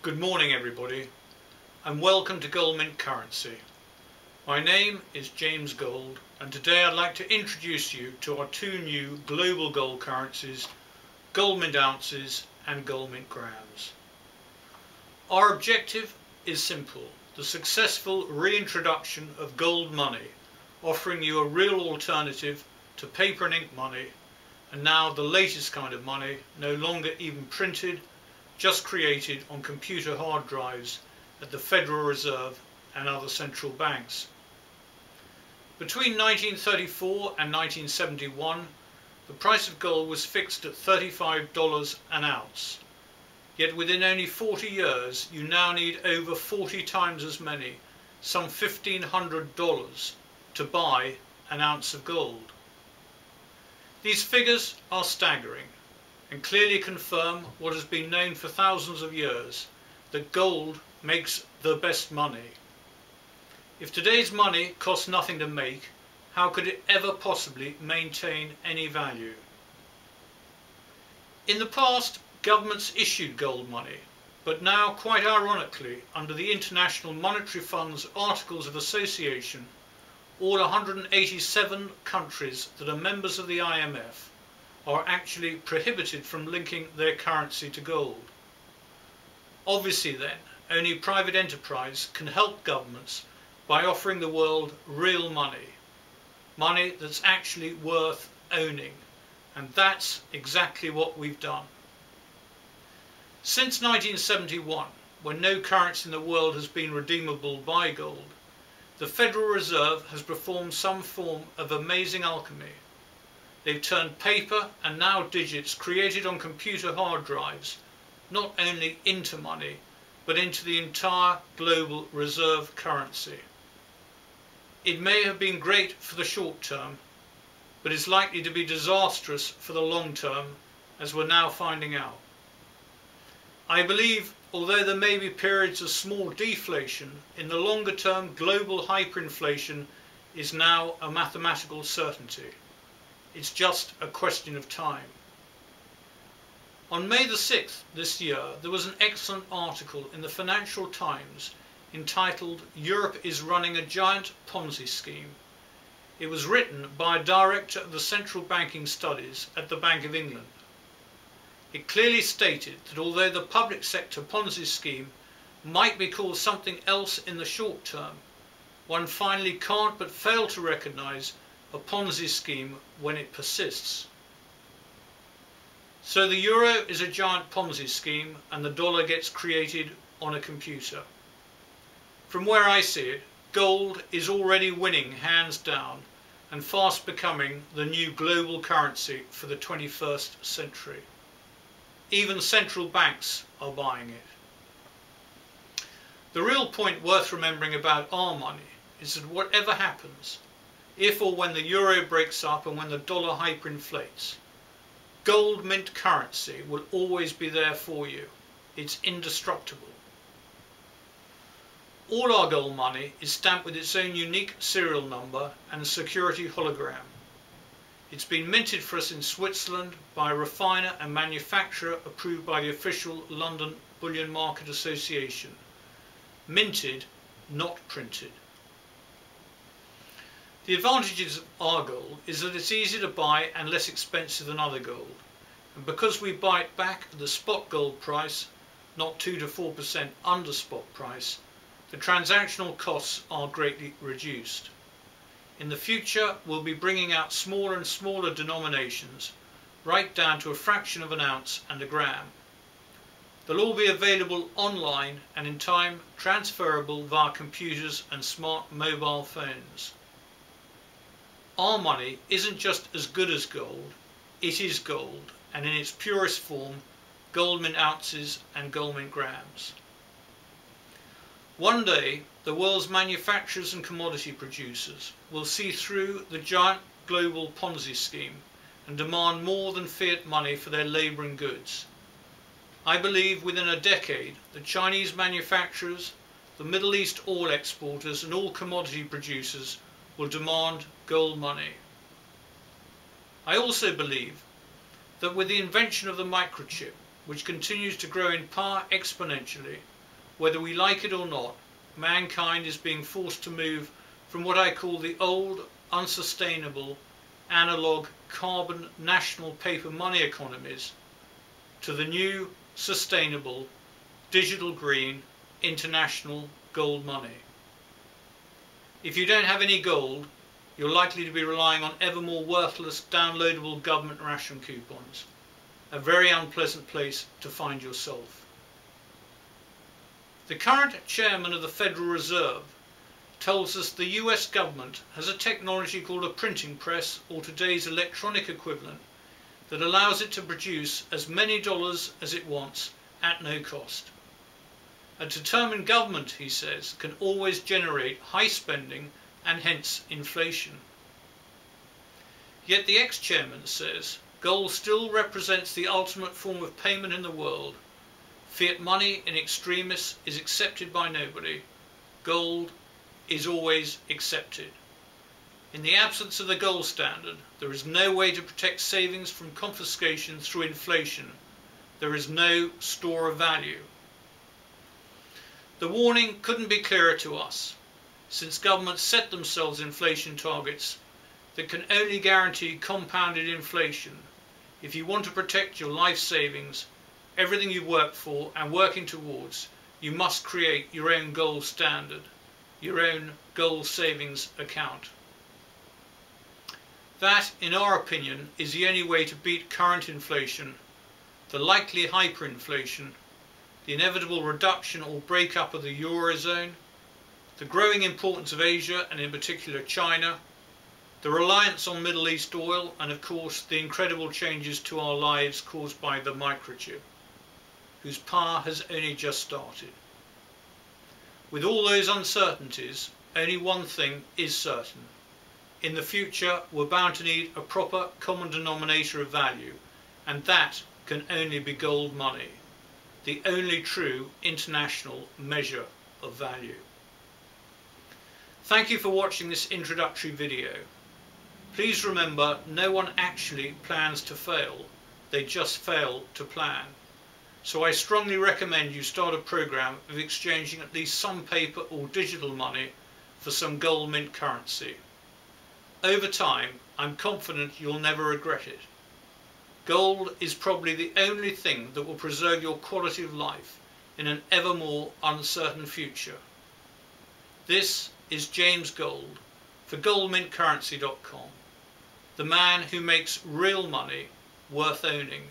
Good morning everybody and welcome to Goldmintcurrency. My name is James Gold and today I'd like to introduce you to our two new global gold currencies, Goldmint ounces and Goldmint grams. Our objective is simple: the successful reintroduction of gold money, offering you a real alternative to paper and ink money, and now the latest kind of money, no longer even printed, just created on computer hard drives at the Federal Reserve and other central banks. Between 1934 and 1971, the price of gold was fixed at $35 an ounce. Yet within only 40 years, you now need over 40 times as many, some $1,500, to buy an ounce of gold. These figures are staggering and clearly confirm what has been known for thousands of years, that gold makes the best money. If today's money costs nothing to make, how could it ever possibly maintain any value? In the past, governments issued gold money, but now, quite ironically, under the International Monetary Fund's Articles of Association, all 187 countries that are members of the IMF are actually prohibited from linking their currency to gold. Obviously then, only private enterprise can help governments by offering the world real money, money that's actually worth owning, and that's exactly what we've done. Since 1971, when no currency in the world has been redeemable by gold, the Federal Reserve has performed some form of amazing alchemy. They've turned paper and now digits created on computer hard drives not only into money, but into the entire global reserve currency. It may have been great for the short term, but is likely to be disastrous for the long term, as we're now finding out. I believe, although there may be periods of small deflation, in the longer term global hyperinflation is now a mathematical certainty. It's just a question of time. On May the 6th this year, there was an excellent article in the Financial Times entitled "Europe is running a giant Ponzi scheme." It was written by a director of the Central Banking Studies at the Bank of England. It clearly stated that although the public sector Ponzi scheme might be called something else in the short term, one finally can't but fail to recognise a Ponzi scheme when it persists. So the euro is a giant Ponzi scheme and the dollar gets created on a computer. From where I see it, gold is already winning hands down and fast becoming the new global currency for the 21st century. Even central banks are buying it. The real point worth remembering about our money is that whatever happens, if or when the euro breaks up and when the dollar hyperinflates, Goldmintcurrency will always be there for you. It's indestructible. All our gold money is stamped with its own unique serial number and security hologram. It's been minted for us in Switzerland by a refiner and manufacturer approved by the official London Bullion Market Association. Minted, not printed. The advantages of our gold is that it's easy to buy and less expensive than other gold. And because we buy it back at the spot gold price, not 2 to 4% under spot price, the transactional costs are greatly reduced. In the future, we'll be bringing out smaller and smaller denominations, right down to a fraction of an ounce and a gram. They'll all be available online and in time transferable via computers and smart mobile phones. Our money isn't just as good as gold, it is gold, and in its purest form, Goldmint ounces and Goldmint grams. One day, the world's manufacturers and commodity producers will see through the giant global Ponzi scheme and demand more than fiat money for their labour and goods. I believe within a decade, the Chinese manufacturers, the Middle East oil exporters and all commodity producers will demand gold money. I also believe that with the invention of the microchip, which continues to grow in power exponentially, Whether we like it or not, mankind is being forced to move from what I call the old, unsustainable, analog, carbon, national paper money economies to the new, sustainable, digital green, international gold money. If you don't have any gold, you're likely to be relying on ever more worthless downloadable government ration coupons. A very unpleasant place to find yourself. The current chairman of the Federal Reserve tells us the US government has a technology called a printing press, or today's electronic equivalent, that allows it to produce as many dollars as it wants at no cost. A determined government, he says, can always generate high spending and hence inflation. Yet the ex-chairman says gold still represents the ultimate form of payment in the world. Fiat money in extremis is accepted by nobody. Gold is always accepted. In the absence of the gold standard, there is no way to protect savings from confiscation through inflation. There is no store of value. The warning couldn't be clearer to us, since governments set themselves inflation targets that can only guarantee compounded inflation. If you want to protect your life savings, everything you've worked for and working towards, you must create your own gold standard, your own gold savings account. That, in our opinion, is the only way to beat current inflation, the likely hyperinflation, the inevitable reduction or breakup of the Eurozone, the growing importance of Asia and in particular China, the reliance on Middle East oil, and of course the incredible changes to our lives caused by the microchip, whose power has only just started. With all those uncertainties, only one thing is certain. In the future, we're bound to need a proper common denominator of value, and that can only be gold money, the only true international measure of value. Thank you for watching this introductory video. Please remember, no one actually plans to fail, they just fail to plan. So I strongly recommend you start a program of exchanging at least some paper or digital money for some gold mint currency. Over time, I'm confident you'll never regret it. Gold is probably the only thing that will preserve your quality of life in an ever more uncertain future. This is James Gold for Goldmintcurrency.com, the man who makes real money worth owning.